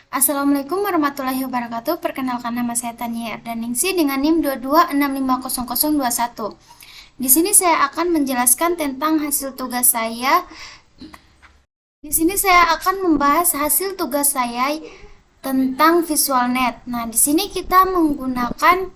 Assalamualaikum warahmatullahi wabarakatuh. Perkenalkan, nama saya Tania Erdaningsi dengan NIM 22650021. Di sini saya akan menjelaskan tentang hasil tugas saya. Di sini saya akan membahas hasil tugas saya tentang VisualNet. Nah, di sini kita menggunakan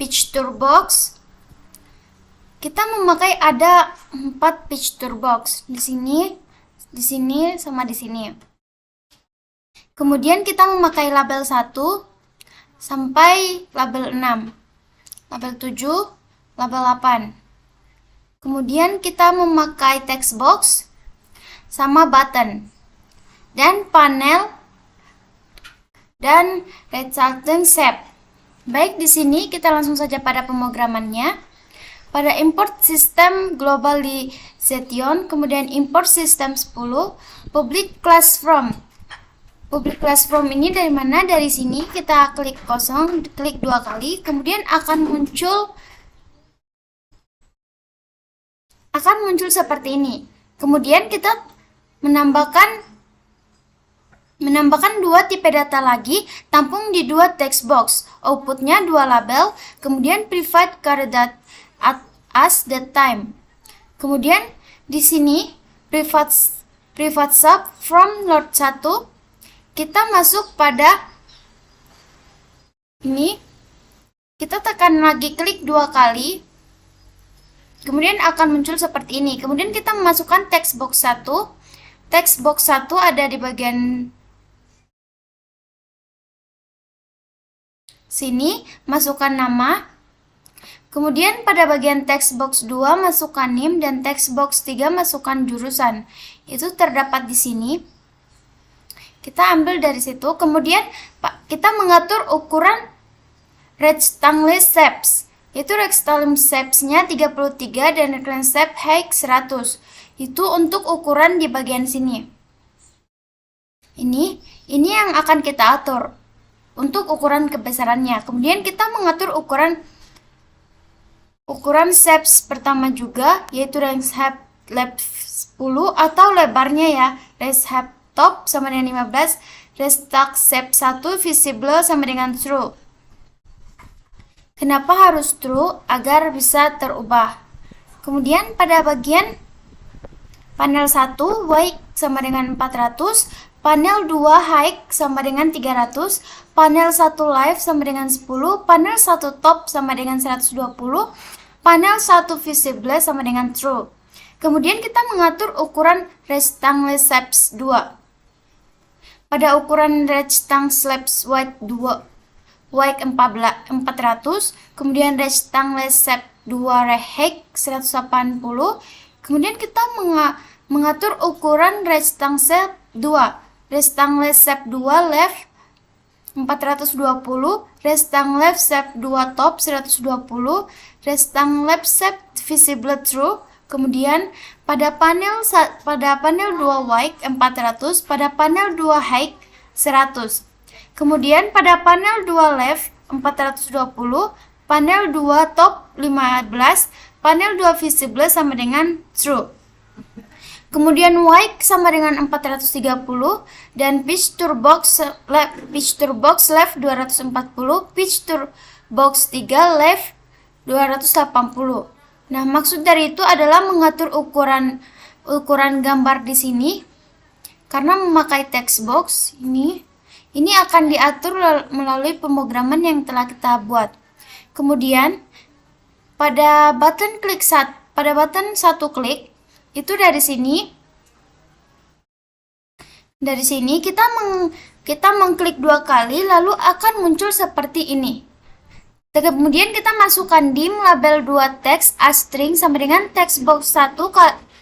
Picture Box. Kita memakai ada 4 Picture Box di sini sama di sini. Kemudian kita memakai label 1 sampai label 6, label 7, label 8. Kemudian kita memakai text box sama button dan panel dan resultant shape. Baik, di sini kita langsung saja pada pemrogramannya. Pada import sistem globalization, kemudian import system 10, public class from. Public class from ini dari mana? Dari sini kita klik kosong, klik 2 kali, kemudian akan muncul seperti ini. Kemudian kita menambahkan 2 tipe data lagi, tampung di 2 text box, outputnya 2 label, kemudian private card as the time. Kemudian di sini private sub from load 1, kita masuk pada ini, kita tekan lagi, klik 2 kali, kemudian akan muncul seperti ini. Kemudian kita memasukkan text box 1. Text box 1 ada di bagian sini, masukkan nama. Kemudian pada bagian text box 2 masukkan NIM, dan text box 3 masukkan jurusan. Itu terdapat di sini. Kita ambil dari situ. Kemudian kita mengatur ukuran rectangle shapes. Itu rectangle shapes-nya 33 dan rectangle shape height 100. Itu untuk ukuran di bagian sini. Ini yang akan kita atur untuk ukuran kebesarannya. Kemudian kita mengatur ukuran shapes pertama juga, yaitu range shape left 10 atau lebarnya ya. Range shape top sama dengan 15, restack shape 1 visible sama dengan true. Kenapa harus true? Agar bisa terubah. Kemudian pada bagian panel 1 weight sama dengan 400, panel 2 height sama dengan 300, panel 1 live sama dengan 10, panel 1 top sama dengan 120, panel 1 visible sama dengan true. Kemudian kita mengatur ukuran rectangle shapes 2. Pada ukuran rectangle shapes weight 2, weight 400, kemudian rectangle shape 2 height 180. Kemudian kita mengatur ukuran rectangle shape 2. Rectangle shape 2 left 420, rectangle shape 2 top 120, rectangle shape visible true. Kemudian pada panel 2 weight 400, pada panel 2 height 100. Kemudian pada panel 2 left 420, panel 2 top 15, panel 2 visible sama dengan true. Kemudian weight sama dengan 430 dan picture box left 240, picture box 3 left 280. Nah, maksud dari itu adalah mengatur ukuran gambar di sini. Karena memakai text box ini akan diatur melalui pemrograman yang telah kita buat. Kemudian pada button satu klik itu dari sini kita mengklik 2 kali, lalu akan muncul seperti ini. Kemudian kita masukkan dim label 2 teks string sama dengan text box 1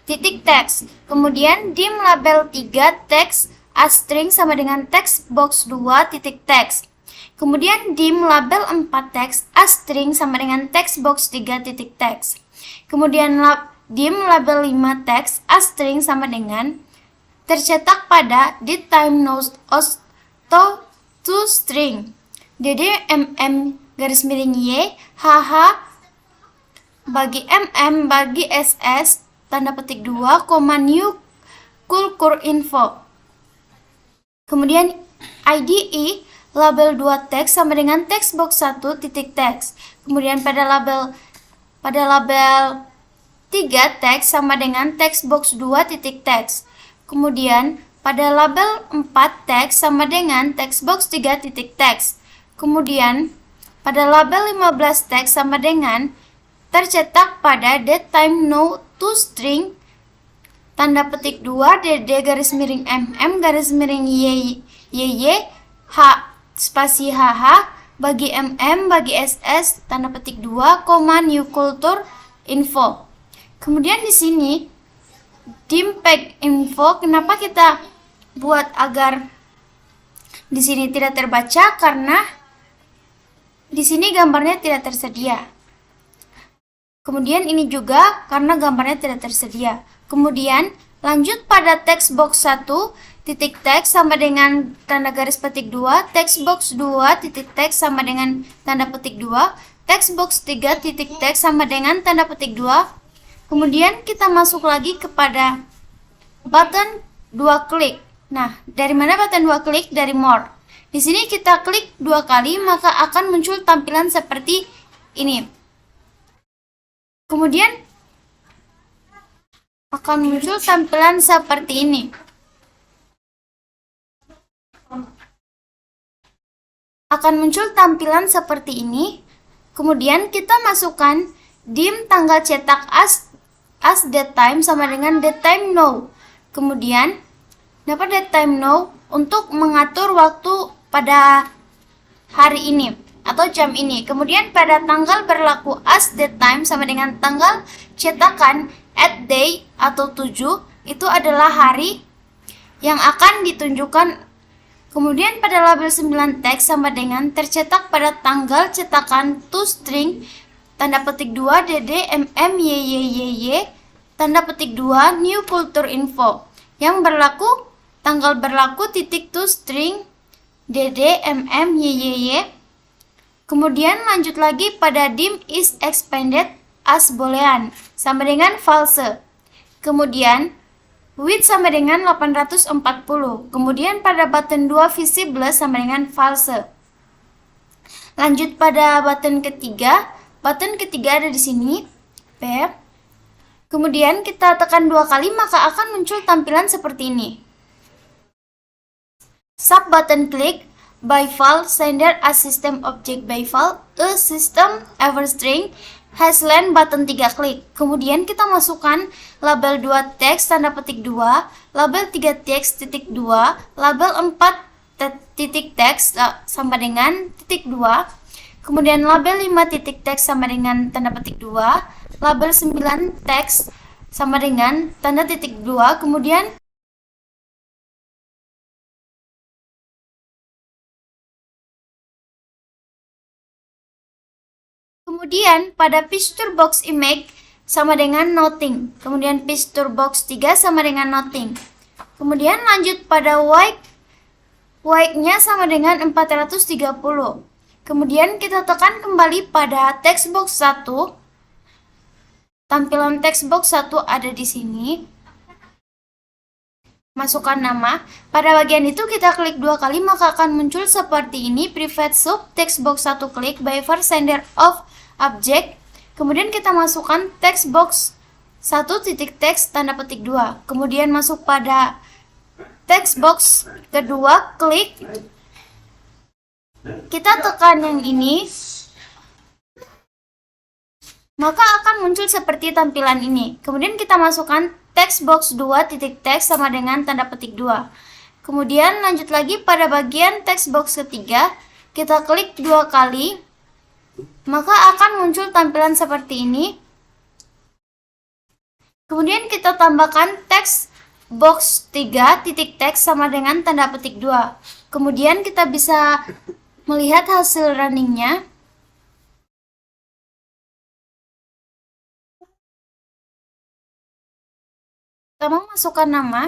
titik teks. Kemudian dim label 3 teks string sama dengan text box 2 titik teks. Kemudian dim label 4 teks string sama dengan text box 3 titik teks. Kemudian dim label 5 teks string sama dengan tercetak pada the time note to string. Jadi garis miring Y, HH bagi MM bagi SS tanda petik 2, new kulkur info. Kemudian IDE label 2 teks sama dengan text box 1 titik teks. Kemudian pada label 3 teks sama dengan text box 2 titik teks. Kemudian pada label 4 teks sama dengan text box 3 titik teks. Kemudian pada label 15 teks sama dengan tercetak pada datetime no to string tanda petik 2 dd garis miring mm garis miring yy h spasi hh bagi mm bagi ss tanda petik 2 new culture info. Kemudian di sini dim pack info, kenapa kita buat agar di sini tidak terbaca? Karena di sini gambarnya tidak tersedia. Kemudian ini juga karena gambarnya tidak tersedia. Kemudian lanjut pada text box 1 titik teks sama dengan tanda garis petik 2, text box 2 titik teks sama dengan tanda petik 2, text box 3 titik teks sama dengan tanda petik 2. Kemudian kita masuk lagi kepada button 2 klik. Nah, dari mana button 2 klik? Dari more. Di sini kita klik 2 kali maka akan muncul tampilan seperti ini. Kemudian akan muncul tampilan seperti ini. Kemudian kita masukkan dim tanggal cetak as datetime sama dengan datetime now. Kemudian dapat datetime now untuk mengatur waktu pada hari ini atau jam ini. Kemudian pada tanggal berlaku as datetime sama dengan tanggal cetakan at day atau 7 itu adalah hari yang akan ditunjukkan. Kemudian pada label 9 teks sama dengan tercetak pada tanggal cetakan to string tanda petik 2 dd mm yyyy tanda petik 2 new culture info yang berlaku tanggal berlaku titik to string dd mm yyyy. Kemudian lanjut lagi pada dim is expanded as boolean sama dengan false. Kemudian width sama dengan 840. Kemudian pada button 2 visible sama dengan false. Lanjut pada button ketiga. Button ketiga ada di sini, P. Kemudian kita tekan 2 kali maka akan muncul tampilan seperti ini. Sub button click by file sender as system object by file a system ever string has length button 3 klik. Kemudian kita masukkan label 2 teks tanda petik 2, label 3 teks titik 2, label 4 titik teks sama dengan titik 2. Kemudian label 5 titik teks sama dengan tanda petik 2, label 9 teks sama dengan tanda titik 2, kemudian pada picture box image sama dengan nothing. Kemudian picture box 3 sama dengan nothing. Kemudian lanjut pada white-nya sama dengan 430. Kemudian kita tekan kembali pada text box 1. Tampilan text box 1 ada di sini. Masukkan nama. Pada bagian itu kita klik 2 kali maka akan muncul seperti ini. Private sub text box 1 klik by file sender of object. Kemudian kita masukkan text box 1 titik teks tanda petik 2. Kemudian masuk pada text box kedua, klik. Kita tekan yang ini, maka akan muncul seperti tampilan ini. Kemudian kita masukkan text box 2 titik teks sama dengan tanda petik 2. Kemudian lanjut lagi pada bagian text box ketiga, kita klik 2 kali, maka akan muncul tampilan seperti ini. Kemudian kita tambahkan text box 3 titik teks sama dengan tanda petik 2. Kemudian kita bisa melihat hasil runningnya. Pertama masukkan nama.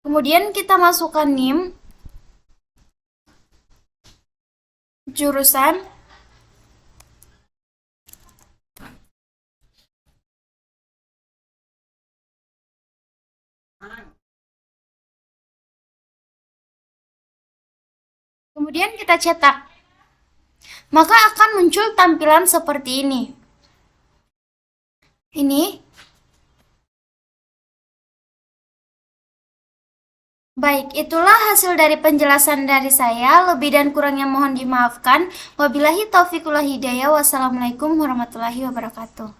Kemudian kita masukkan NIM, jurusan, Kemudian kita cetak. Maka akan muncul tampilan seperti ini. Baik, itulah hasil dari penjelasan dari saya. Lebih dan kurangnya mohon dimaafkan. Wabillahi taufiq wal hidayah. Wassalamualaikum warahmatullahi wabarakatuh.